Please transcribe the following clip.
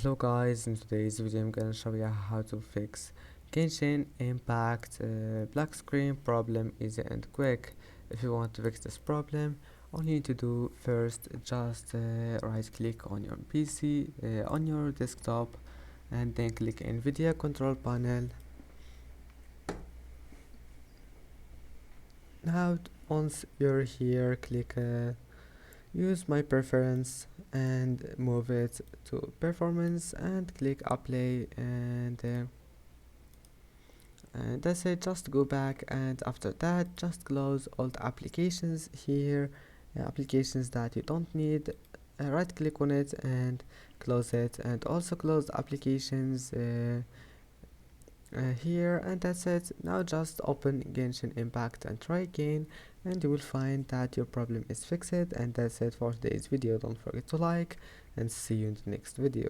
Hello guys, in today's video I'm gonna show you how to fix Genshin Impact black screen problem easy and quick. If you want to fix this problem, all you need to do first just right click on your PC on your desktop and then click NVIDIA control panel. Now once you're here, click use my preference and move it to performance and click apply and that's it. Just go back and after that just close all the applications here, applications that you don't need, right click on it and close it, and also close the applications here, and that's it. Now just open Genshin Impact and try again, and you will find that your problem is fixed. And that's it for today's video. Don't forget to like and see you in the next video.